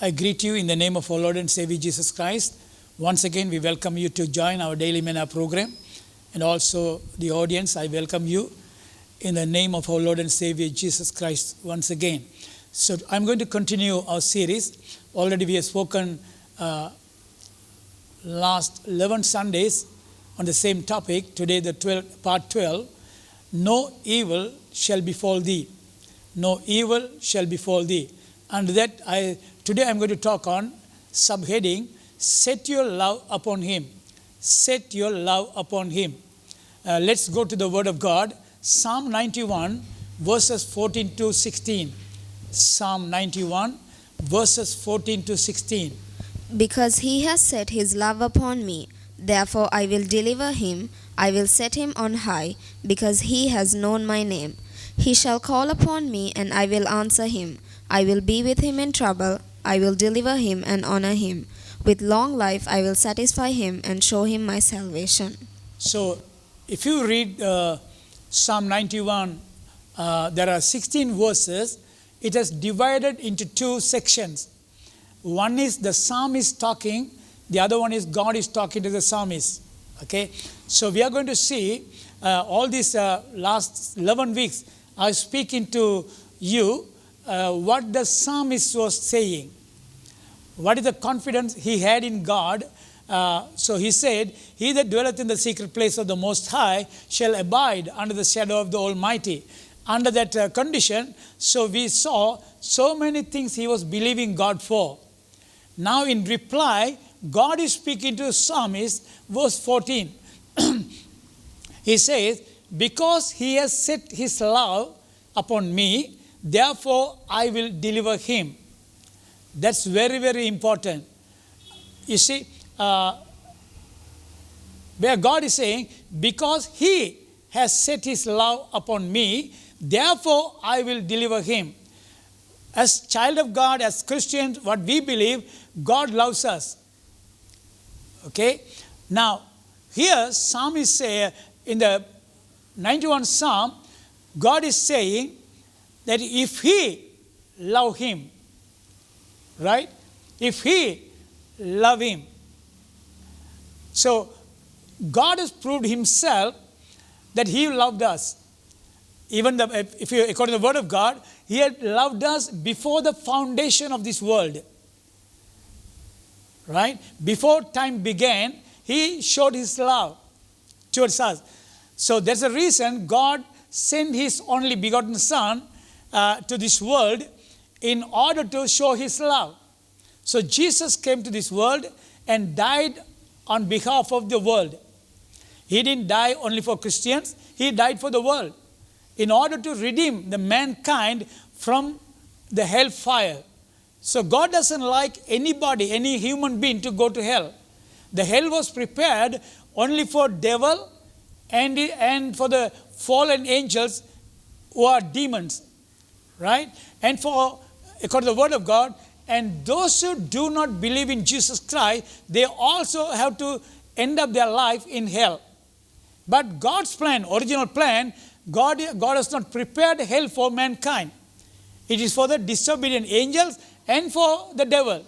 I greet you in the name of our Lord and Savior Jesus Christ. Once again, we welcome you to join our Daily Manna program. And also the audience, I welcome you in the name of our Lord and Savior Jesus Christ once again. So I'm going to continue our series. Already we have spoken last 11 Sundays on the same topic. Today part 12. No evil shall befall thee. No evil shall befall thee. And that today I'm going to talk on subheading, set your love upon him. Set your love upon him. Let's go to the word of God. Psalm 91 verses 14 to 16. Psalm 91 verses 14 to 16. Because he has set his love upon me, therefore I will deliver him. I will set him on high, because he has known my name. He shall call upon me, and I will answer him. I will be with him in trouble. I will deliver him and honor him. With long life I will satisfy him and show him my salvation. So, if you read Psalm 91, there are 16 verses. It is divided into two sections. One is the psalmist talking. The other one is God is talking to the psalmist. Okay? So, we are going to see all these last 11 weeks. I was speaking to you what the psalmist was saying. What is the confidence he had in God? So he said, he that dwelleth in the secret place of the Most High shall abide under the shadow of the Almighty. Under that condition, so we saw so many things he was believing God for. Now in reply, God is speaking to the psalmist, verse 14. He says, because he has set his love upon me, therefore I will deliver him. That's very, very important. You see, where God is saying, because he has set his love upon me, therefore I will deliver him. As child of God, as Christians, what we believe, God loves us. Okay? Now, here, psalmist say, in the 91 Psalm, God is saying that if he love him, right? If he love him. So, God has proved himself that he loved us. Even if you, according to the word of God, he had loved us before the foundation of this world. Right? Before time began, he showed his love towards us. So there's a reason God sent his only begotten Son to this world in order to show his love. So Jesus came to this world and died on behalf of the world. He didn't die only for Christians, he died for the world in order to redeem the mankind from the hellfire. So God doesn't like anybody, any human being to go to hell. The hell was prepared only for devil and for the fallen angels who are demons, right? And for, according to the word of God, and those who do not believe in Jesus Christ, they also have to end up their life in hell. But God's plan, original plan, God has not prepared hell for mankind. It is for the disobedient angels and for the devil.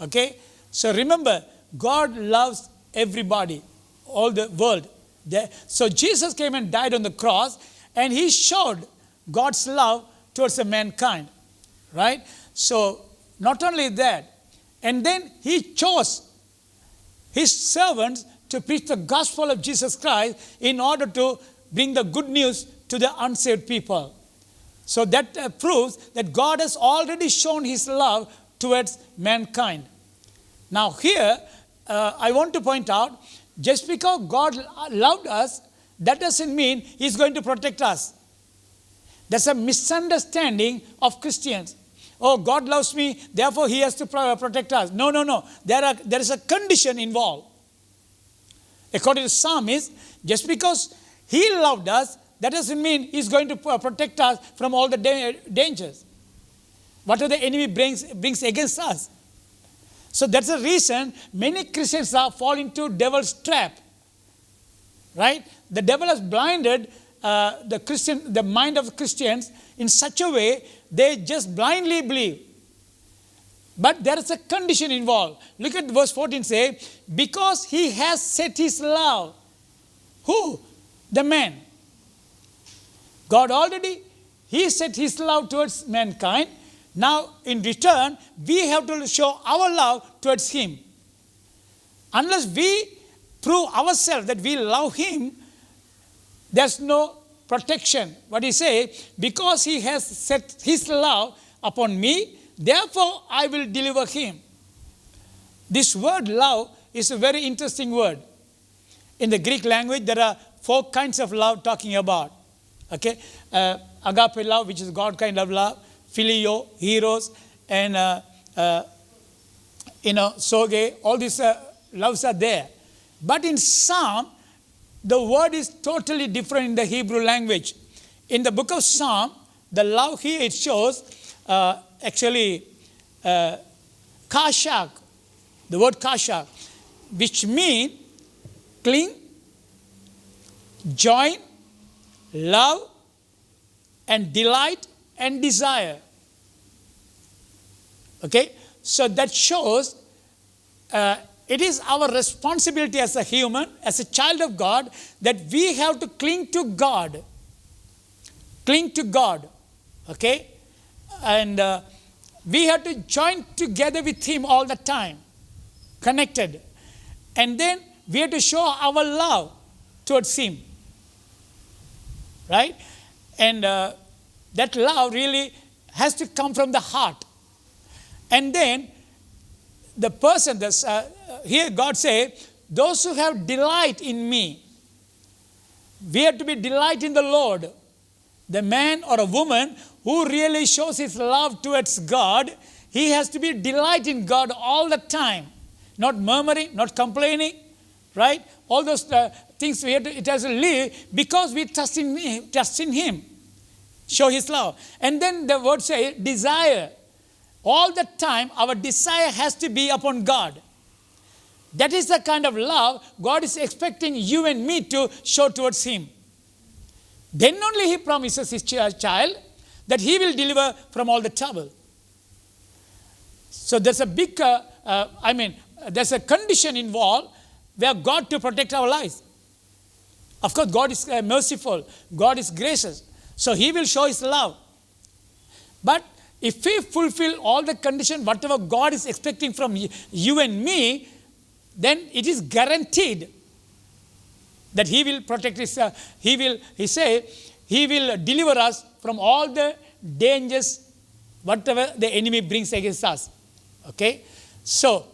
Okay? So remember, God loves everybody, all the world. So Jesus came and died on the cross, and he showed God's love towards the mankind. Right? So not only that, and then he chose his servants to preach the gospel of Jesus Christ in order to bring the good news to the unsaved people. So that proves that God has already shown his love towards mankind. Now here, I want to point out, just because God loved us, that doesn't mean he's going to protect us. That's a misunderstanding of Christians. Oh, God loves me, therefore he has to protect us. No. There is a condition involved. According to psalmist, just because he loved us, that doesn't mean he's going to protect us from all the dangers. Whatever the enemy brings against us. So that's the reason many Christians are falling into devil's trap. Right? The devil has blinded the mind of Christians in such a way they just blindly believe. But there is a condition involved. Look at verse 14 say, because he has set his love. Who? The man. God already, he set his love towards mankind. Now in return, we have to show our love towards him. Unless we prove ourselves that we love him, there's no protection. What he say? Because he has set his love upon me, therefore I will deliver him. This word love is a very interesting word. In the Greek language, there are 4 kinds of love talking about. Okay, agape love, which is God kind of love, phileo, eros, and soge. All these loves are there. But in Psalm, the word is totally different in the Hebrew language. In the book of Psalm, the love here it shows kashak, the word kashak, which means cling, join, love, and delight and desire. Okay, so that shows it is our responsibility as a human, as a child of God, that we have to cling to God. Cling to God. Okay, and we have to join together with him all the time, connected, and then we have to show our love towards him. Right? And that love really has to come from the heart. And then the person, here God say, those who have delight in me, we have to be delight in the Lord. The man or a woman who really shows his love towards God, he has to be delight in God all the time. Not murmuring, not complaining, right? All those things it has to live because we trust in him. Show his love. And then the word says desire. All the time our desire has to be upon God. That is the kind of love God is expecting you and me to show towards him. Then only he promises his child that he will deliver from all the trouble. So there's a big, there's a condition involved where God to protect our lives. Of course, God is merciful. God is gracious. So he will show his love. But if we fulfill all the conditions, whatever God is expecting from you and me, then it is guaranteed that he will protect us. He will deliver us from all the dangers, whatever the enemy brings against us. Okay? So,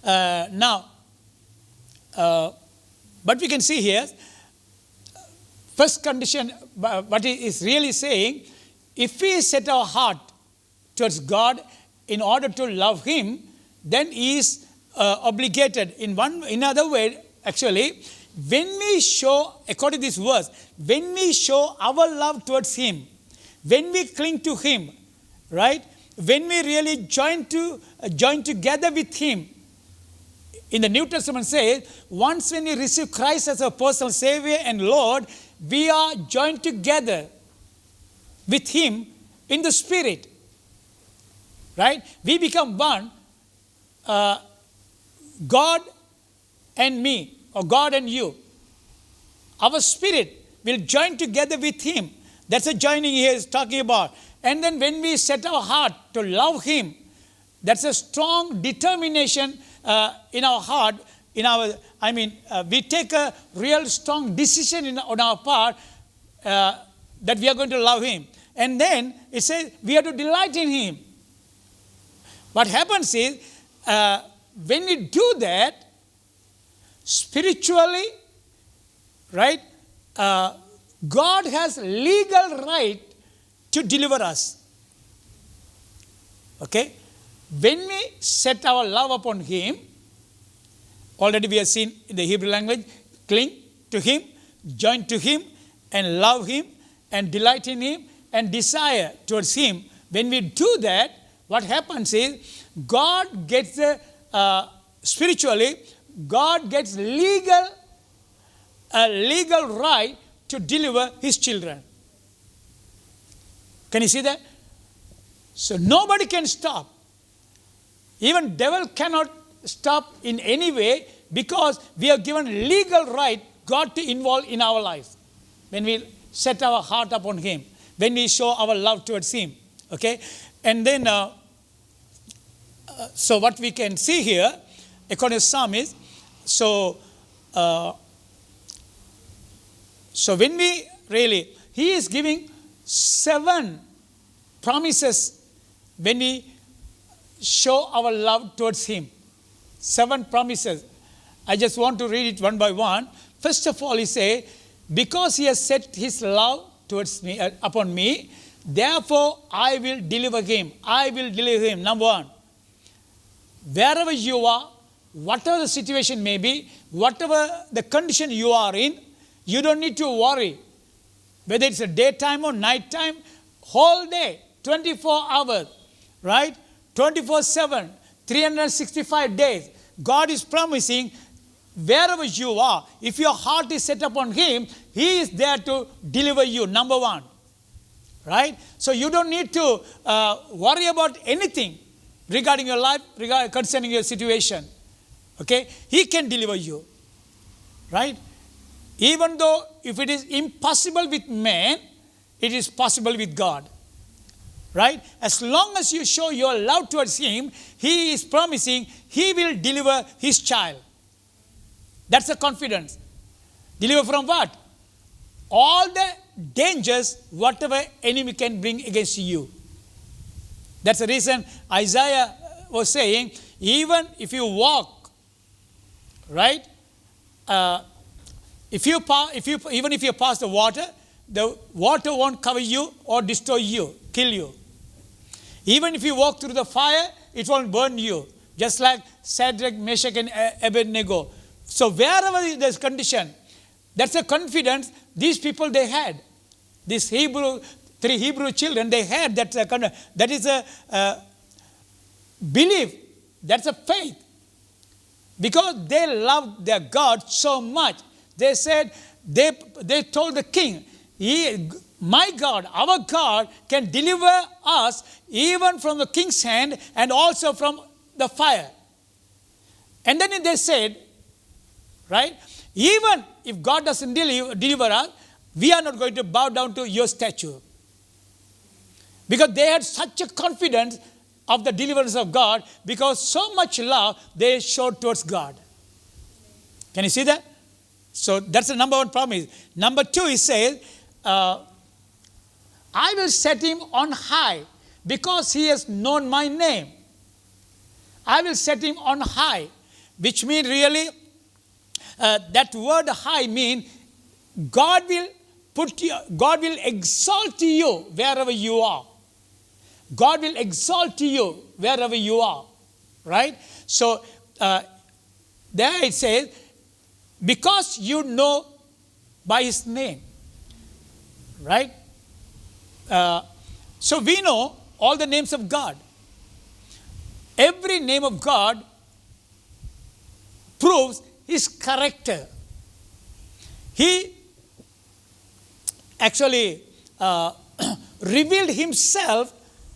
now, but we can see here, first condition, what he is really saying, if we set our heart towards God in order to love him, then he is obligated. In other way, actually, when we show, according to this verse, when we show our love towards him, when we cling to him, right? When we really join together with him, in the New Testament says, once when we receive Christ as our personal Savior and Lord, we are joined together with him in the Spirit. Right? We become one, God and me, or God and you. Our spirit will join together with him. That's a joining he is talking about. And then when we set our heart to love him, that's a strong determination in our heart. We take a real strong decision on our part that we are going to love him. And then it says we have to delight in him. What happens is, when we do that, spiritually, right, God has legal right to deliver us. Okay? When we set our love upon him, already we have seen in the Hebrew language, cling to him, join to him, and love him, and delight in him, and desire towards him. When we do that, what happens is, God gets spiritually, God gets legal right to deliver his children. Can you see that? So nobody can stop. Even devil cannot stop in any way, because we have given legal right God to involve in our life. When we set our heart upon Him, when we show our love towards Him. Okay? And then, so what we can see here, according to Psalm is, so when we really, He is giving 7 promises when we show our love towards Him. 7 promises. I just want to read it one by one. First of all, He says, because He has set His love towards me, upon me, therefore I will deliver Him. I will deliver Him. Number 1. Wherever you are, whatever the situation may be, whatever the condition you are in, you don't need to worry. Whether it's a daytime or nighttime, whole day, 24 hours, right? 24/7, 365 days. God is promising, wherever you are, if your heart is set upon Him, He is there to deliver you, number 1. Right? So you don't need to worry about anything regarding your life, concerning your situation. Okay? He can deliver you. Right? Even though if it is impossible with man, it is possible with God. Right? As long as you show your love towards Him, He is promising He will deliver His child. That's the confidence. Deliver from what? All the dangers, whatever enemy can bring against you. That's the reason Isaiah was saying, even if you walk, right? Even if you pass the water won't cover you or destroy you, kill you. Even if you walk through the fire, it won't burn you. Just like Shadrach, Meshach, and Abednego. So wherever there's condition, that's a confidence these people they had. These 3 Hebrew children, they had that that is a belief. That's a faith. Because they loved their God so much. They said, they told the king, my God, our God can deliver us even from the king's hand and also from the fire. And then they said, right, even if God doesn't deliver us, we are not going to bow down to your statue. Because they had such a confidence of the deliverance of God, because so much love they showed towards God. Can you see that? So that's the number 1 promise. Number 2, He says, I will set him on high because he has known my name. I will set him on high, which means really, that word high means God will exalt you wherever you are. God will exalt you wherever you are. Right? So, there it says, because you know by his name. Right? So we know all the names of God. Every name of God proves his character. He actually revealed himself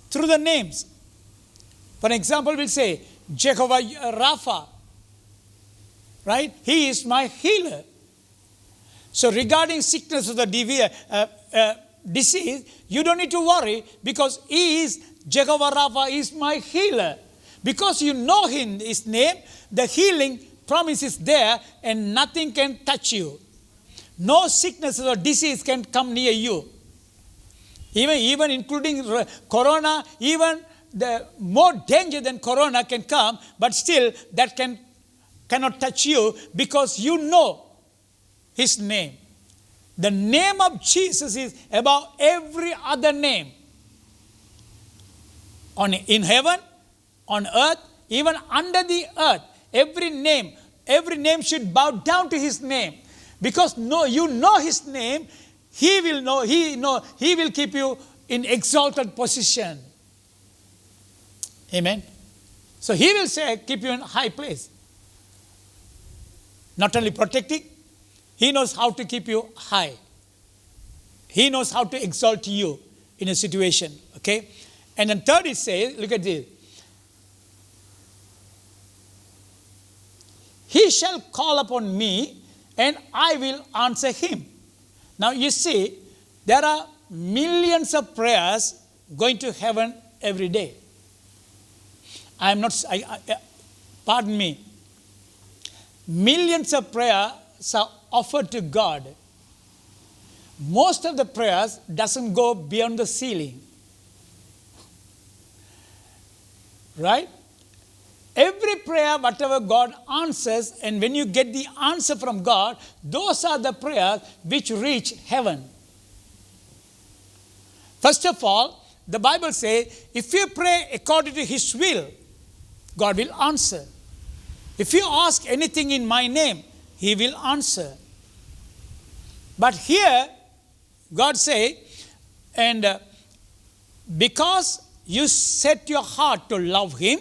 through the names. For example, we'll say Jehovah Rapha. Right? He is my healer. So regarding sickness or the disease, you don't need to worry because he is Jehovah Rapha, is my healer. Because you know him, his name, the healing promise is there and nothing can touch you. No sickness or disease can come near you. Even including corona, even the more danger than corona can come, but still that cannot touch you because you know his name. The name of Jesus is above every other name. In heaven, on earth, even under the earth, every name should bow down to his name. Because you know his name, he will keep you in exalted position. Amen. So he will keep you in high place. Not only protecting, he knows how to keep you high. He knows how to exalt you in a situation. Okay? And then third it says, look at this. He shall call upon me, and I will answer him. Now you see, there are millions of prayers going to heaven every day. Pardon me. Millions of prayers are offered to God. Most of the prayers doesn't go beyond the ceiling. Right? Every prayer, whatever God answers, and when you get the answer from God, those are the prayers which reach heaven. First of all, the Bible says, if you pray according to His will, God will answer. If you ask anything in my name, He will answer. But here, God say, and because you set your heart to love Him,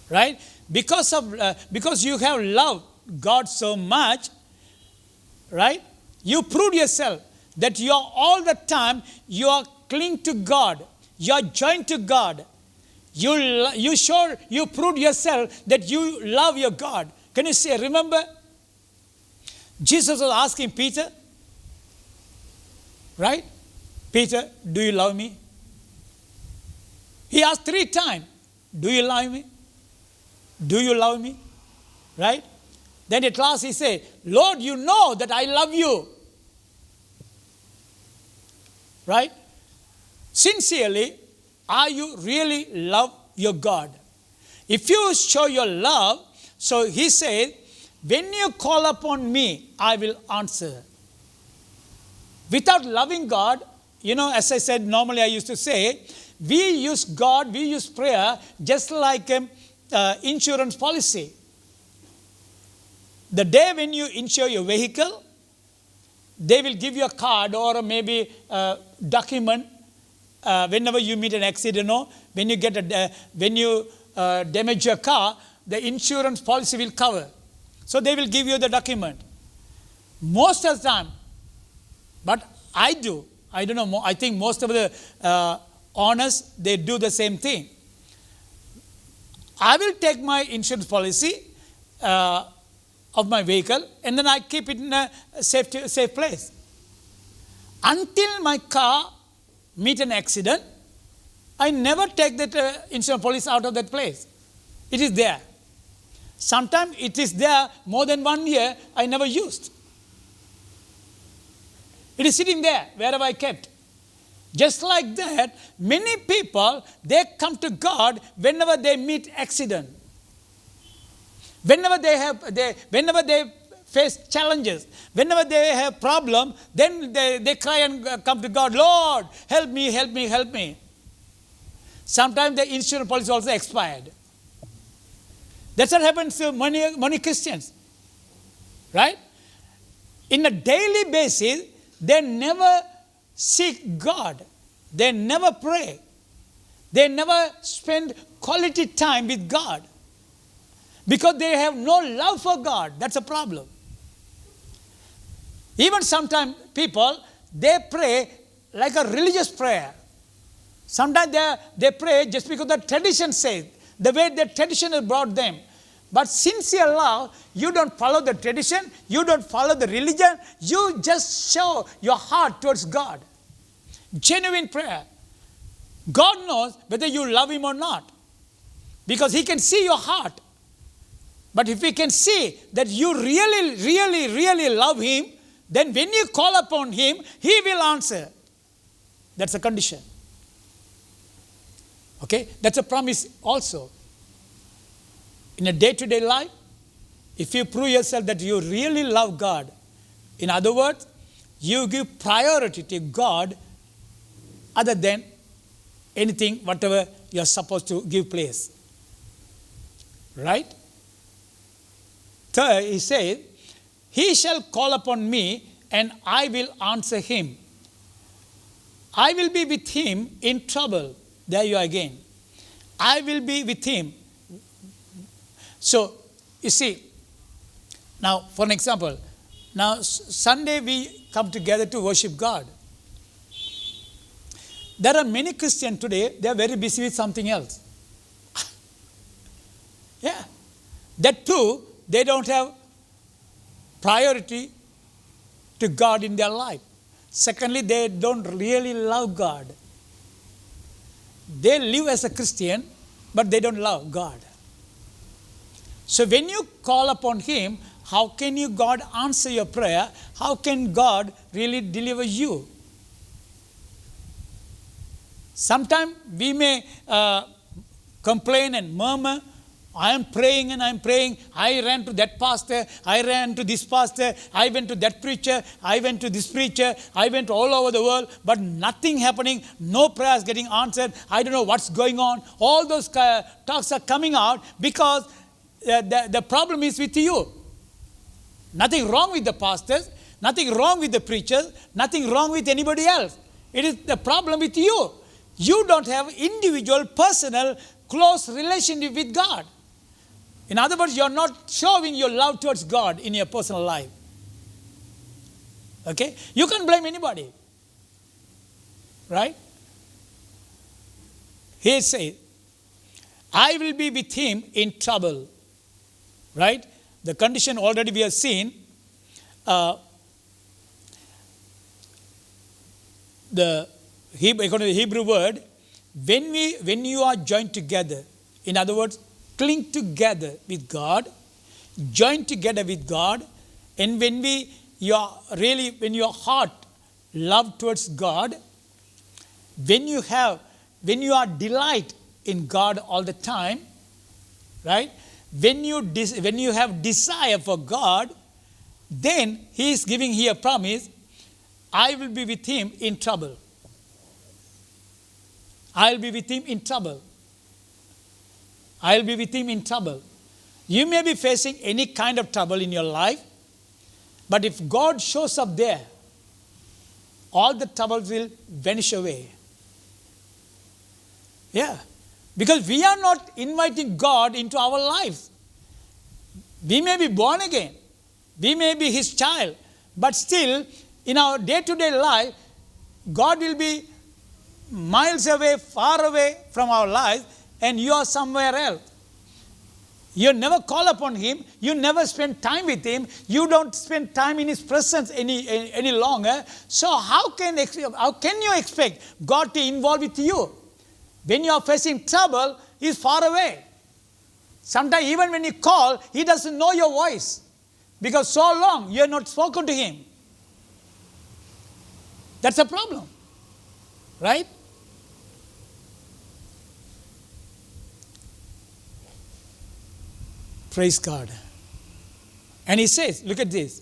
right? Because you have loved God so much, right? You proved yourself that you are all the time, you are cling to God. You are joined to God. You proved yourself that you love your God. Can you say, remember? Jesus was asking Peter, right? Peter, do you love me? He asked 3 times, do you love me? Do you love me? Right? Then at last he said, Lord, you know that I love you. Right? Sincerely, are you really love your God? If you show your love, so he said, when you call upon me, I will answer. Without loving God, as I said, normally I used to say, we use God, we use prayer just like insurance policy. The day when you insure your vehicle, they will give you a card or maybe a document whenever you meet an accident or when you damage your car, the insurance policy will cover. So they will give you the document. Most of the time, but I don't know, I think most of the owners, they do the same thing. I will take my insurance policy of my vehicle and then I keep it in a safe place. Until my car meet an accident, I never take that insurance policy out of that place. It is there. Sometimes it is there more than 1 year, I never used. It is sitting there, wherever I kept. Just like that, many people, they come to God whenever they meet accident. Whenever they face challenges, whenever they have problem, then they cry and come to God, Lord, help me, help me, help me. Sometimes the insurance policy also expired. That's what happens to many Christians. Right? In a daily basis, they never seek God. They never pray. They never spend quality time with God. Because they have no love for God. That's a problem. Even sometimes people, they pray like a religious prayer. Sometimes they pray just because the tradition says, the way the tradition has brought them. But sincere love, you don't follow the tradition, you don't follow the religion, you just show your heart towards God. Genuine prayer. God knows whether you love Him or not. Because He can see your heart. But if He can see that you really, really, really love Him, then when you call upon Him, He will answer. That's a condition. Okay? That's a promise also. In a day-to-day life, if you prove yourself that you really love God, in other words, you give priority to God other than anything, whatever you're supposed to give place. Right? Third, he said, He shall call upon me and I will answer him. I will be with him in trouble. There you are again. I will be with him. So, you see, now for an example, now Sunday we come together to worship God. There are many Christians today, they are very busy with something else. Yeah. That too, they don't have priority to God in their life. Secondly, they don't really love God. They live as a Christian, but they don't love God. So when you call upon Him, how can you God answer your prayer? How can God really deliver you? Sometimes we may complain and murmur. I am praying and I am praying. I ran to that pastor. I ran to this pastor. I went to that preacher. I went to this preacher. I went all over the world, but nothing happening. No prayers getting answered. I don't know what's going on. All those talks are coming out because the problem is with you. Nothing wrong with the pastors. Nothing wrong with the preachers. Nothing wrong with anybody else. It is the problem with you. You don't have individual, personal, close relationship with God. In other words, you're not showing your love towards God in your personal life. Okay? You can't blame anybody. Right? He says, I will be with him in trouble. Right? The condition already we have seen. According to the Hebrew word, when you are joined together, in other words, cling together with God, join together with God, and when your heart love towards God, when you are delight in God all the time, right? When you have desire for God, then He is giving here a promise, I will be with him in trouble. I'll be with him in trouble. I'll be with him in trouble. You may be facing any kind of trouble in your life, but if God shows up there, all the troubles will vanish away. Yeah. Because we are not inviting God into our lives. We may be born again. We may be His child. But still, in our day-to-day life, God will be miles away, far away from our lives, and you are somewhere else. You never call upon Him. You never spend time with Him. You don't spend time in His presence any longer. So how can you expect God to involve with you? When you are facing trouble, He is far away. Sometimes even when you call, He doesn't know your voice. Because so long you have not spoken to Him. That's a problem. Right? Praise God. And He says, look at this.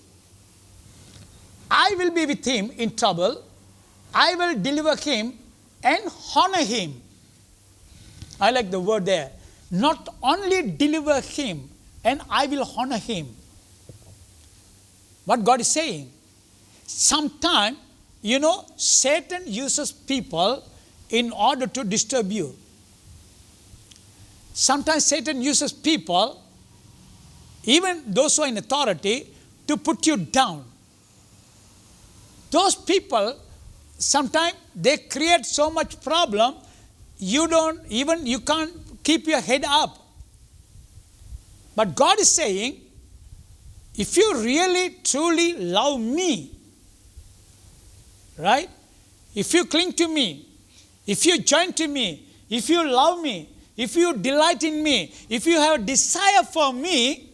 I will be with him in trouble. I will deliver him and honor him. I like the word there. Not only deliver him, and I will honor him. What God is saying. Sometimes, Satan uses people in order to disturb you. Sometimes Satan uses people, even those who are in authority, to put you down. Those people, sometimes they create so much problem, you can't keep your head up. But God is saying, if you really, truly love me, right? If you cling to me, if you join to me, if you love me, if you delight in me, if you have a desire for me,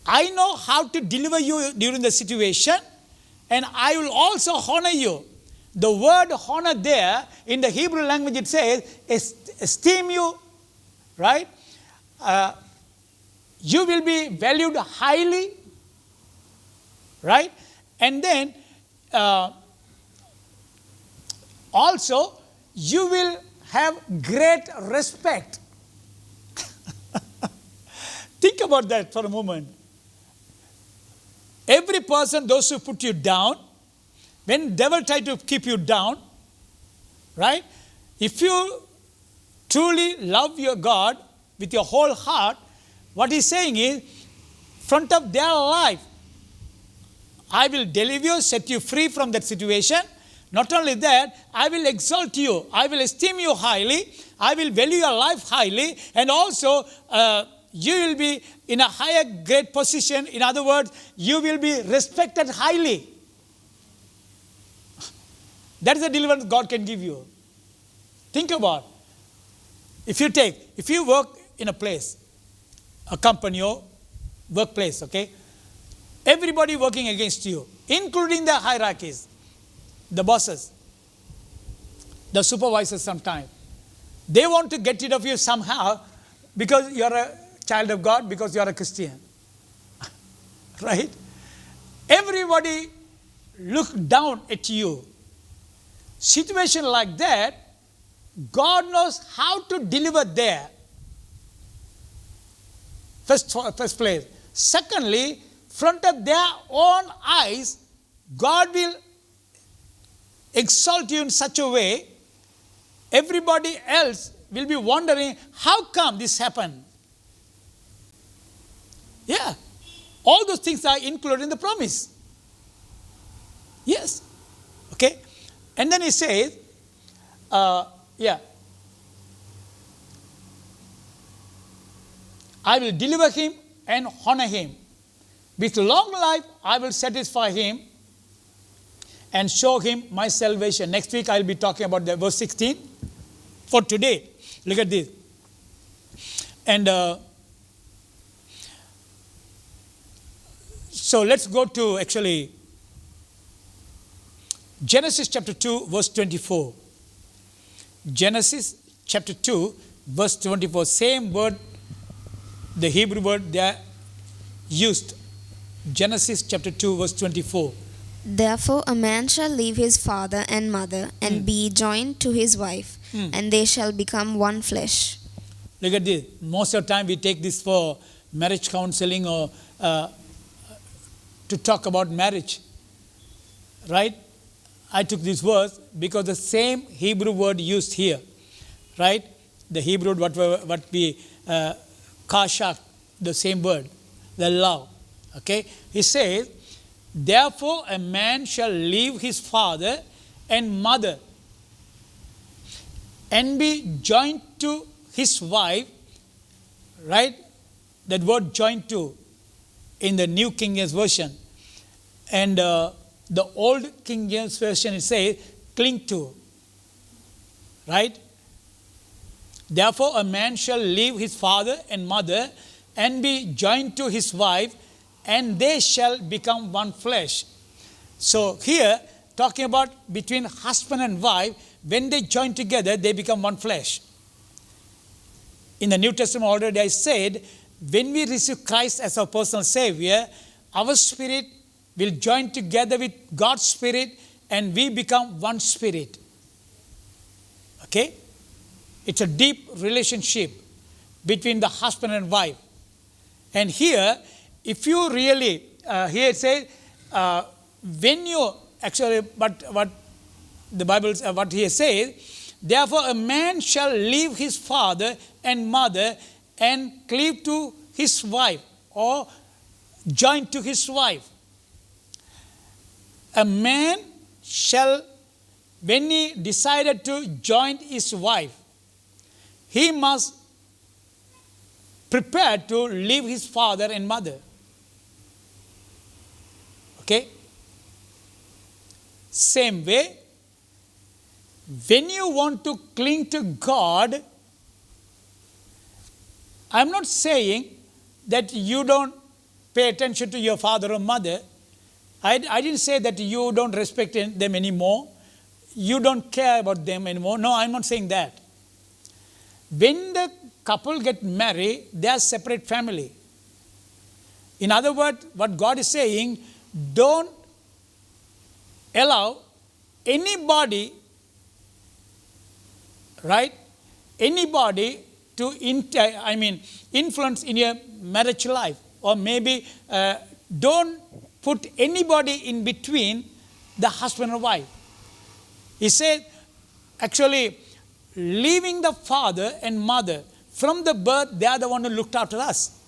I know how to deliver you during the situation, and I will also honor you. The word honor there, in the Hebrew language it says, esteem you, right? You will be valued highly, right? And then also you will have great respect. Think about that for a moment. Every person, those who put you down, when devil try to keep you down, right? If you truly love your God with your whole heart, what he's saying is, front of their life, I will deliver you, set you free from that situation. Not only that, I will exalt you. I will esteem you highly. I will value your life highly. And also, you will be in a higher great position. In other words, you will be respected highly. That is the deliverance God can give you. Think about, if you work in a place, a company or workplace, okay? Everybody working against you, including the hierarchies, the bosses, the supervisors sometimes. They want to get rid of you somehow because you're a child of God, because you're a Christian. Right? Everybody look down at you. Situation like that, God knows how to deliver there. First place. Secondly, front of their own eyes, God will exalt you in such a way, everybody else will be wondering, how come this happened? Yeah. All those things are included in the promise. Yes. Okay. And then he says, I will deliver him and honor him. With long life, I will satisfy him and show him my salvation. Next week, I will be talking about the verse 16. For today, look at this. And so let's go to actually Genesis chapter 2, verse 24. Genesis chapter 2, verse 24. Same word, the Hebrew word there used. Genesis chapter 2, verse 24. Therefore a man shall leave his father and mother and be joined to his wife, and they shall become one flesh. Look at this. Most of the time we take this for marriage counseling or to talk about marriage. Right? I took this verse because the same Hebrew word used here. Right? The Hebrew word, what we kashak, the same word, the love. Okay? He says, therefore a man shall leave his father and mother and be joined to his wife. Right? That word joined to in the New King James Version. And the old King James Version, it says, cling to. Right? Therefore a man shall leave his father and mother and be joined to his wife, and they shall become one flesh. So here, talking about between husband and wife, when they join together, they become one flesh. In the New Testament already I said, when we receive Christ as our personal Savior, our spirit will join together with God's spirit and we become one spirit. Okay? It's a deep relationship between the husband and wife. And here, if you really, here it says, when you, actually, what the Bible, what here says, therefore a man shall leave his father and mother and cleave to his wife, or join to his wife. A man shall, when he decided to join his wife, he must prepare to leave his father and mother. Okay? Same way, when you want to cling to God, I'm not saying that you don't pay attention to your father or mother. I didn't say that you don't respect them anymore. You don't care about them anymore. No, I'm not saying that. When the couple get married, they are separate family. In other words, what God is saying, don't allow anybody, right? Anybody to influence in your marriage life, or maybe don't put anybody in between the husband and wife. He said, actually, leaving the father and mother from the birth, they are the one who looked after us.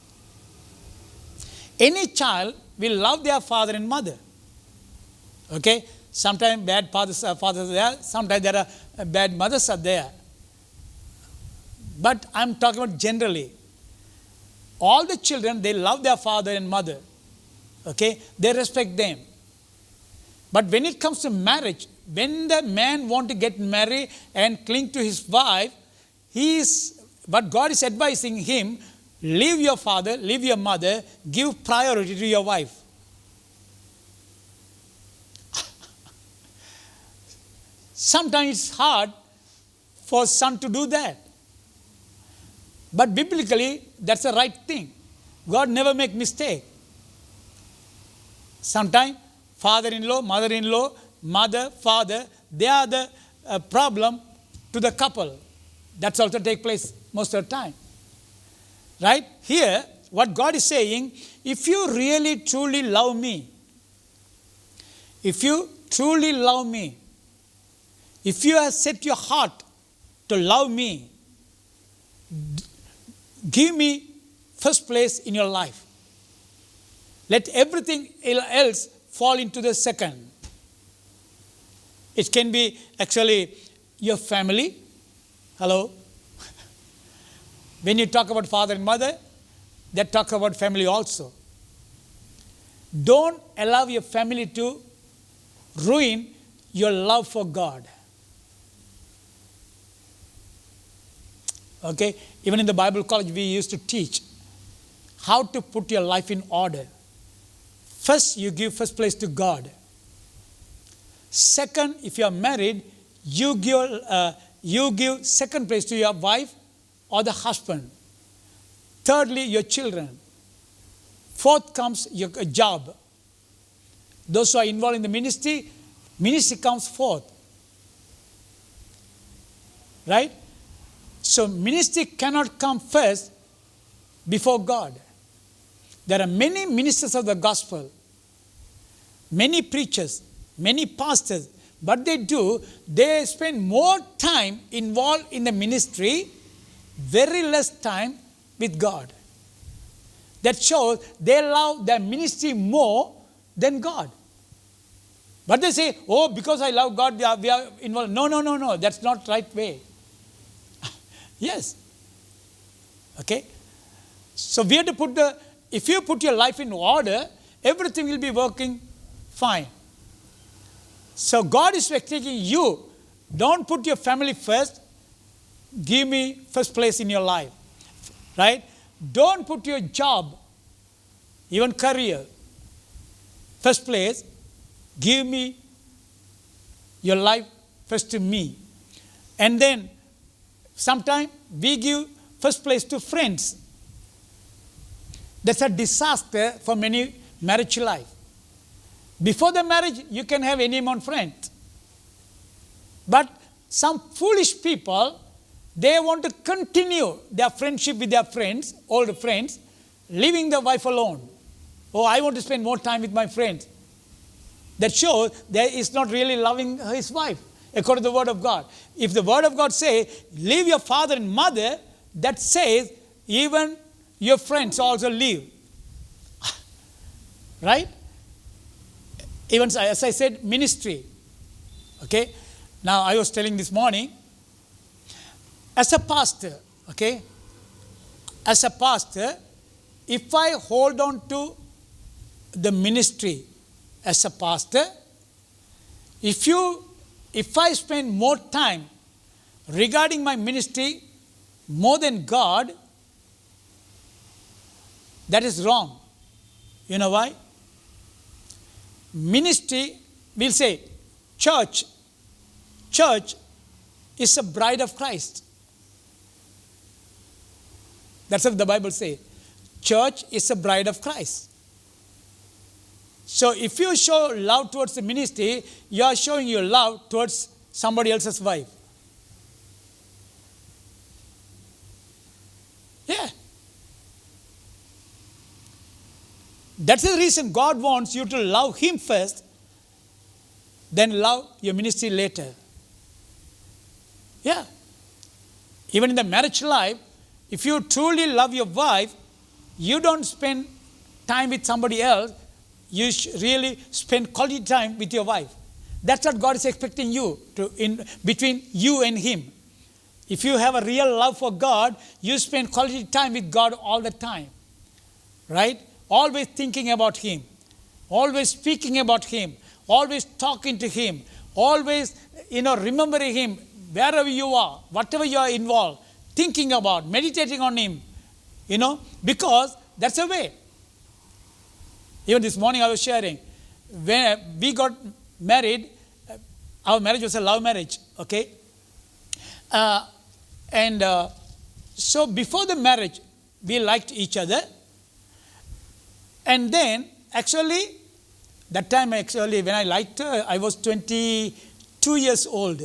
Any child will love their father and mother. Okay? Sometimes bad fathers are there, sometimes there are bad mothers are there. But I'm talking about generally. all the children, they love their father and mother. Okay? They respect them. But when it comes to marriage, when the man wants to get married and cling to his wife, but God is advising him, leave your father, leave your mother, give priority to your wife. Sometimes it's hard for son to do that. But biblically, that's the right thing. God never makes mistake. Sometimes father-in-law, mother-in-law, mother, father, they are the problem to the couple. That's also take place most of the time. Right? Here, what God is saying, if you really truly love me, if you truly love me, if you have set your heart to love me, give me first place in your life. Let everything else fall into the second. It can be actually your family. Hello? When you talk about father and mother, that talk about family also. Don't allow your family to ruin your love for God. Okay? Even in the Bible college, we used to teach how to put your life in order. First, you give first place to God. Second, if you are married, you give second place to your wife or the husband. Thirdly, your children. Fourth comes your job. Those who are involved in the ministry comes fourth. Right? So ministry cannot come first before God. There are many ministers of the gospel, many preachers, many pastors. What they do, they spend more time involved in the ministry, very less time with God. That shows they love their ministry more than God. But they say, oh, because I love God, we are involved. No. That's not the right way. Yes. Okay? So we have to if you put your life in order, everything will be working fine. So God is expecting you, don't put your family first, give me first place in your life. Right? Don't put your job, even career, first place, give me your life first to me. And then sometimes we give first place to friends. That's a disaster for many marriage life. Before the marriage, you can have any amount of friends. But some foolish people, they want to continue their friendship with their friends, old friends, leaving the wife alone. Oh, I want to spend more time with my friends. That shows that he is not really loving his wife, according to the word of God. If the word of God says, leave your father and mother, that says, even your friends also leave. Right? Even as I said, ministry. Okay? Now, I was telling this morning, as a pastor, okay? As a pastor, if I hold on to the ministry as a pastor, if I spend more time regarding my ministry more than God, that is wrong. You know why? Ministry, we'll say, church is a bride of Christ. That's what the Bible says. Church is a bride of Christ. So if you show love towards the ministry, you are showing your love towards somebody else's wife. Yeah. That's the reason God wants you to love Him first, then love your ministry later. Yeah. Even in the marriage life, if you truly love your wife, you don't spend time with somebody else. You really spend quality time with your wife. That's what God is expecting you to, between you and Him. If you have a real love for God, you spend quality time with God all the time. right? Always thinking about Him, always speaking about Him, always talking to Him, always, remembering Him wherever you are, whatever you are involved, thinking about, meditating on Him, because that's a way. Even this morning I was sharing, when we got married, our marriage was a love marriage, okay? So before the marriage, we liked each other. And then, that time when I liked her, I was 22 years old.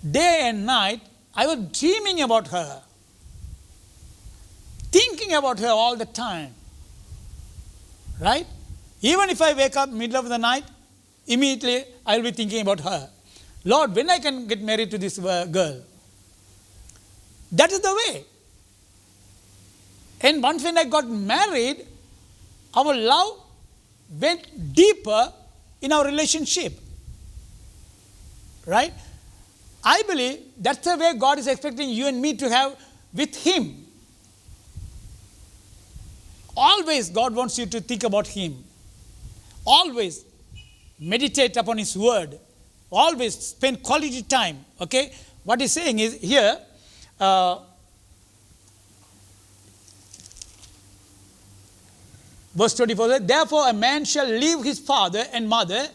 Day and night, I was dreaming about her, thinking about her all the time, right? Even if I wake up middle of the night, immediately I will be thinking about her. Lord, when I can get married to this girl? That is the way. And once when I got married, our love went deeper in our relationship. Right? I believe that's the way God is expecting you and me to have with Him. Always God wants you to think about Him. Always meditate upon His Word. Always spend quality time. Okay? What He's saying is here, verse 24 says, therefore a man shall leave his father and mother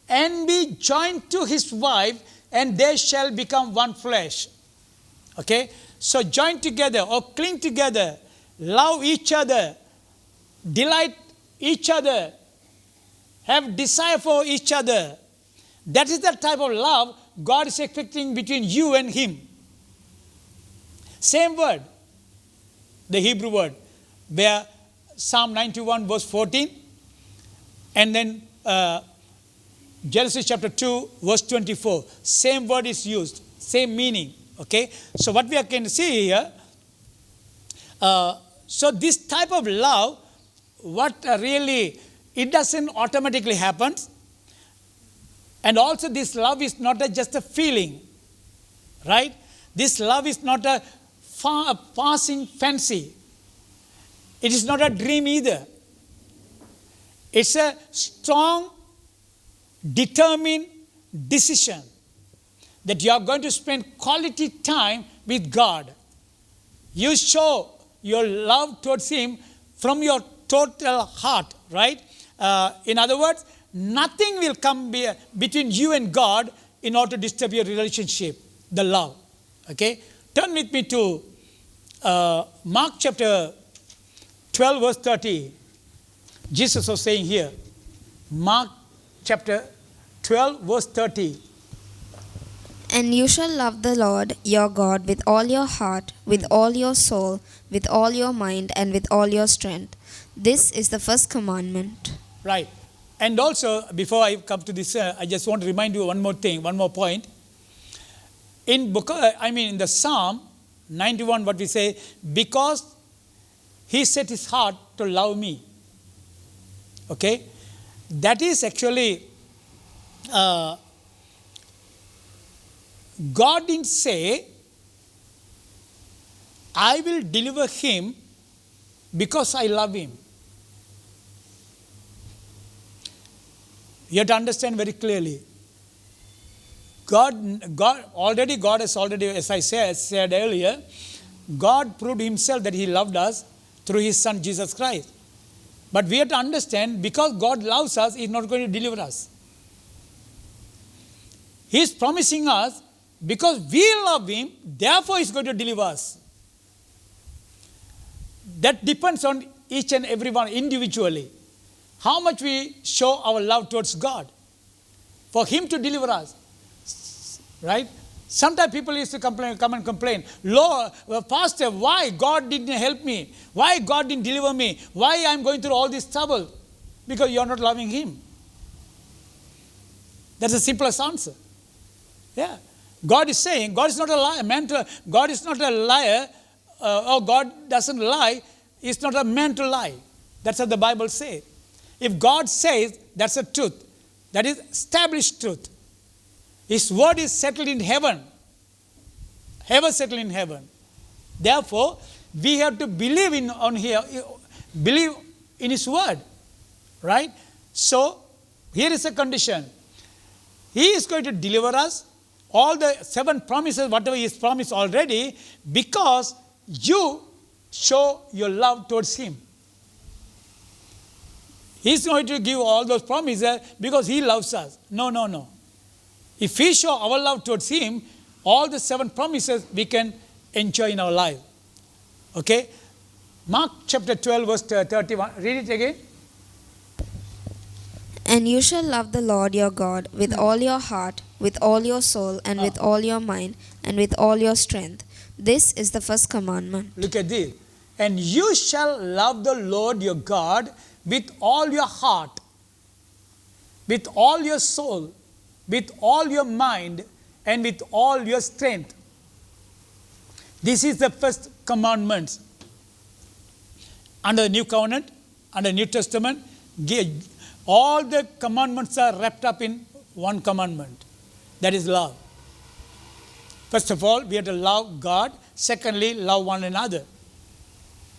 and be joined to his wife, and they shall become one flesh. Okay? So join together or cling together, love each other, delight each other, have desire for each other. That is the type of love God is expecting between you and Him. Same word, the Hebrew word, where Psalm 91 verse 14, and then Genesis chapter 2 verse 24. Same word is used, same meaning. Okay, so what we can see here, so this type of love, it doesn't automatically happen. And also this love is not just a feeling, right? This love is not a passing fancy. It is not a dream either. It's a strong, determined decision that you are going to spend quality time with God. You show your love towards Him from your total heart, right? In other words, nothing will come between you and God in order to disturb your relationship, the love. Okay? Turn with me to Mark chapter 12 verse 30. Jesus was saying here, Mark chapter 12 verse 30. And you shall love the Lord your God with all your heart, with all your soul, with all your mind, and with all your strength. This is the first commandment. Right. And also, before I come to this, I just want to remind you one more thing, one more point. In the Psalm 91, what we say, because He set His heart to love me. Okay? That is actually, God didn't say, I will deliver him because I love him. You have to understand very clearly. God has already, as I said earlier, God proved Himself that He loved us through His Son Jesus Christ. But we have to understand, because God loves us, He is not going to deliver us. He is promising us, because we love Him, therefore He is going to deliver us. That depends on each and every one individually. How much we show our love towards God for Him to deliver us. Right? Sometimes people used to come and complain, Lord, Pastor, why God didn't help me? Why God didn't deliver me? Why I'm going through all this trouble? Because you're not loving Him. That's the simplest answer. Yeah. God is saying, God is not a liar. God is not a liar, or God doesn't lie. He's not a man to lie. That's what the Bible says. If God says, that's the truth. That is established truth. His word is settled in heaven. Ever settled in heaven. Therefore, we have to believe in His Word. Right? So, here is a condition. He is going to deliver us all the 7 promises, whatever He has promised already, because you show your love towards Him. He's going to give all those promises because He loves us. No, no, no. If we show our love towards Him, all the 7 promises we can enjoy in our life. Okay? Mark chapter 12, verse 31. Read it again. And you shall love the Lord your God with all your heart, with all your soul, and with all your mind, and with all your strength. This is the first commandment. Look at this. And you shall love the Lord your God with all your heart, with all your soul, with all your mind, and with all your strength. This is the first commandment. Under the New Covenant, under the New Testament, all the commandments are wrapped up in one commandment. That is love. First of all, we have to love God. Secondly, love one another.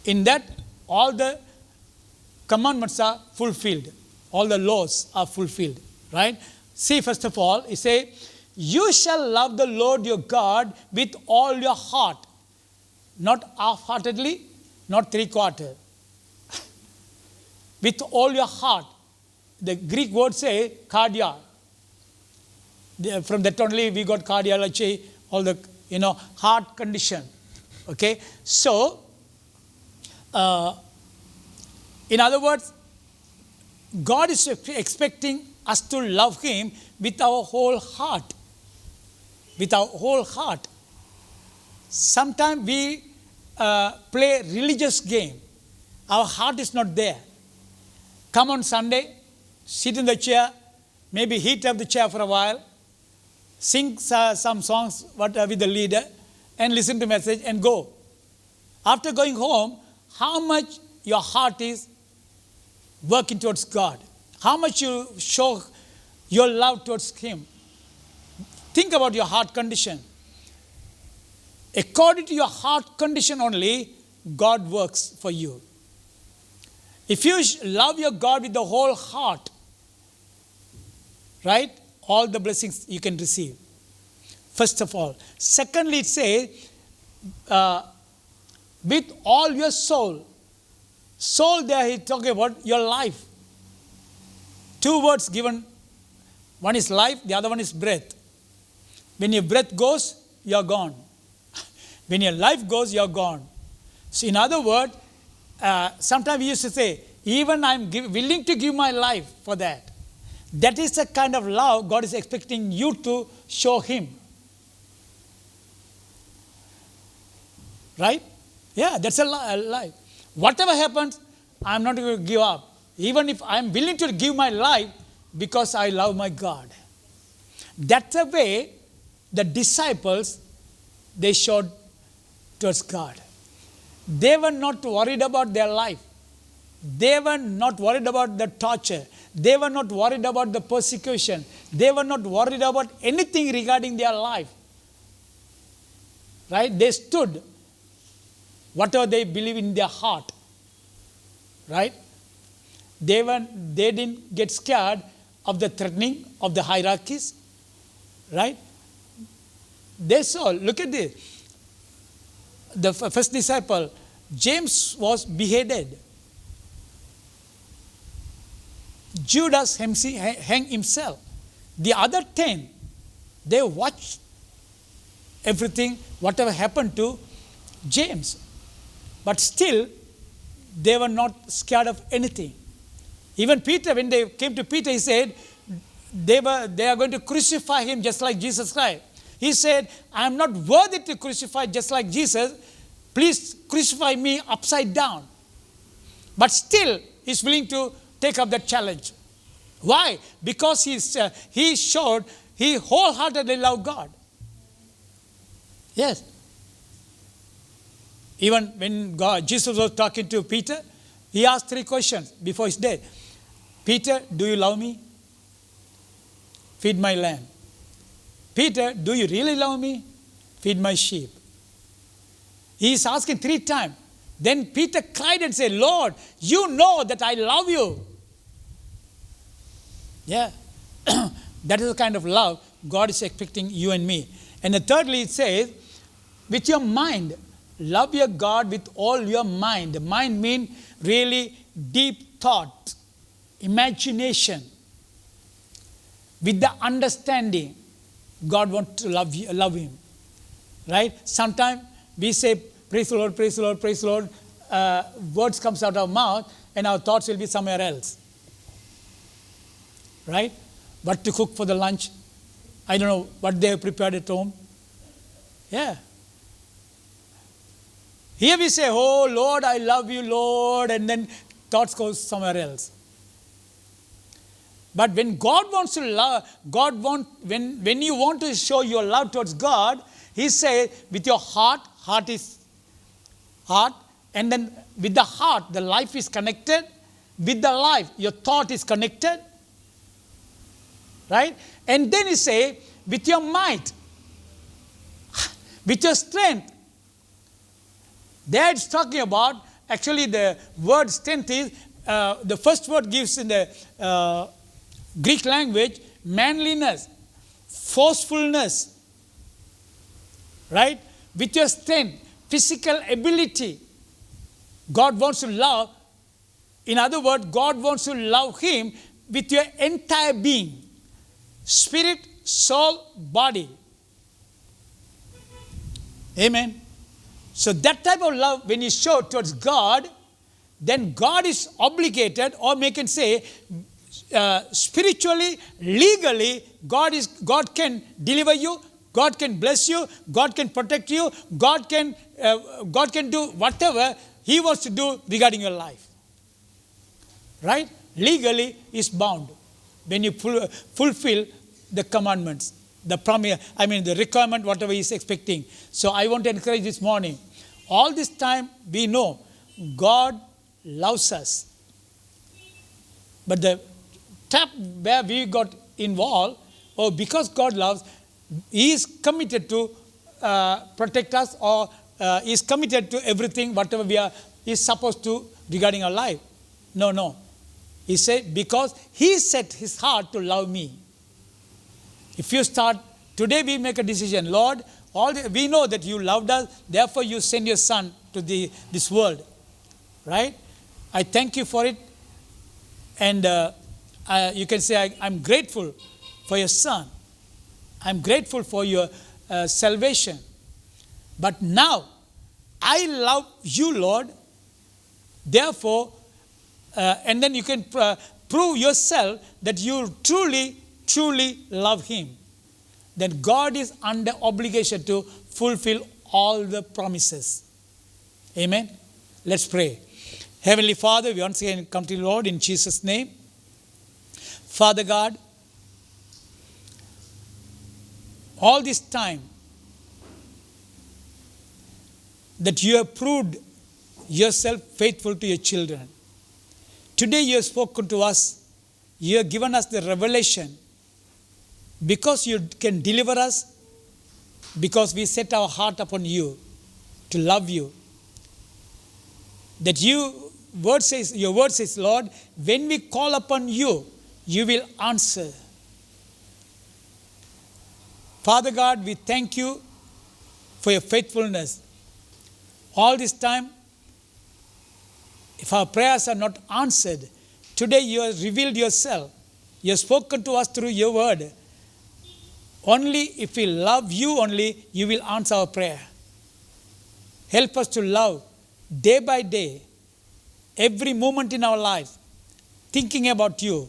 In that, all the commandments are fulfilled. All the laws are fulfilled. Right? See, first of all, he says, you shall love the Lord your God with all your heart. Not half-heartedly, not three-quarter. With all your heart. The Greek word say cardia. From that only we got cardiology, all the heart condition. Okay, so in other words, God is expecting us to love Him with our whole heart. With our whole heart. Sometimes we play religious game. Our heart is not there. Come on Sunday, sit in the chair, maybe heat up the chair for a while, sing some songs with the leader, and listen to message and go. After going home, how much your heart is working towards God? How much you show your love towards Him? Think about your heart condition. According to your heart condition only, God works for you. If you love your God with the whole heart, right, all the blessings you can receive. First of all. Secondly, it says, with all your soul. Soul there, he's talking about your life. 2 words given. One is life, the other one is breath. When your breath goes, you're gone. When your life goes, you're gone. So in other words, sometimes we used to say, even I'm willing to give my life for that. That is the kind of love God is expecting you to show Him. Right? Yeah, that's a life. Whatever happens, I'm not going to give up. Even if I'm willing to give my life because I love my God. That's the way the disciples, they showed towards God. They were not worried about their life. They were not worried about the torture. They were not worried about the persecution. They were not worried about anything regarding their life. Right? They stood whatever they believe in their heart. Right? They didn't get scared of the threatening of the hierarchies. Right? They saw, look at this. The first disciple, James, was beheaded. Judas hanged himself. The other 10, they watched everything, whatever happened to James. But still, they were not scared of anything. Even Peter, when they came to Peter, he said, they are going to crucify him just like Jesus Christ. He said, I am not worthy to crucify just like Jesus. Please crucify me upside down. But still, he's willing to take up that challenge. Why? Because he showed he wholeheartedly loved God. Yes. Even when Jesus was talking to Peter, he asked 3 questions before his death. Peter, do you love me? Feed my lamb. Peter, do you really love me? Feed my sheep. He is asking 3 times. Then Peter cried and said, Lord, you know that I love you. Yeah. That is the kind of love God is expecting you and me. And then thirdly, it says, with your mind, love your God with all your mind. Mind means really deep thought, imagination. With the understanding, God wants to love him. Right? Sometimes we say, praise the Lord, praise the Lord, praise the Lord. Words comes out of our mouth and our thoughts will be somewhere else. Right? What to cook for the lunch. I don't know what they have prepared at home. Yeah. Here we say, oh Lord, I love you, Lord. And then thoughts go somewhere else. But when God wants to love, when you want to show your love towards God, He says, with your heart is heart, and then with the heart, the life is connected. With the life, your thought is connected. Right? And then He says, with your might, with your strength. There it's talking about, actually the word strength is, the first word gives in the Greek language, manliness, forcefulness, right? With your strength, physical ability. God wants to love. In other words, God wants to love Him with your entire being. Spirit, soul, body. Amen. So that type of love, when you show towards God, then God is obligated, or we can say, spiritually, legally, God can deliver you, God can bless you, God can protect you, God can do whatever He wants to do regarding your life. Right? Legally is bound when you fulfill the commandments, the promise, the requirement, whatever He is expecting. So I want to encourage this morning. All this time we know God loves us. But the step where we got involved, because God loves, He is committed to protect us, or He is committed to everything, whatever He is supposed to regarding our life. No. He said, because He set His heart to love me. If you start, today we make a decision, Lord, we know that you loved us, therefore you send your Son to this world. Right? I thank you for it. And you can say, I'm grateful for your Son. I'm grateful for your salvation. But now, I love you, Lord. Therefore, and then you can prove yourself that you truly love Him. Then God is under obligation to fulfill all the promises. Amen. Let's pray. Heavenly Father, we once again come to you, Lord, in Jesus' name. Father God, all this time that you have proved yourself faithful to your children. Today you have spoken to us. You have given us the revelation. Because you can deliver us, because we set our heart upon you to love you. That your word says, Lord, when we call upon you, you will answer. Father God, we thank you for your faithfulness. All this time, if our prayers are not answered, today you have revealed yourself. You have spoken to us through your word. Only if we love you only, you will answer our prayer. Help us to love day by day, every moment in our life, thinking about you.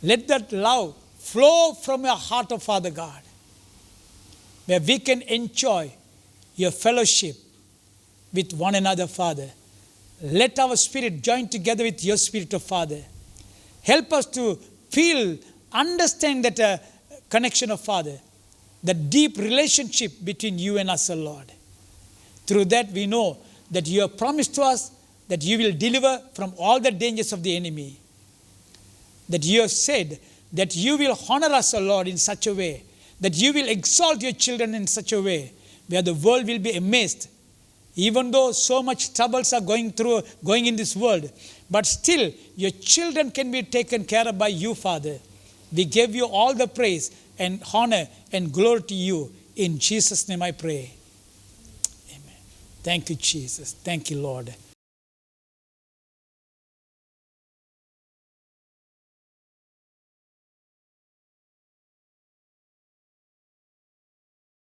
Let that love flow from your heart, of Father God, where we can enjoy your fellowship with one another, Father. Let our spirit join together with your spirit, of Father. Help us to understand that connection of Father, the deep relationship between you and us, O Lord. Through that we know that you have promised to us that you will deliver from all the dangers of the enemy. That you have said that you will honor us, O Lord, in such a way, that you will exalt your children in such a way where the world will be amazed Even though so much troubles are going in this world, but still your children can be taken care of by you, Father. We give you all the praise and honor and glory to you. In Jesus' name I pray. Amen. Thank you, Jesus. Thank you, Lord.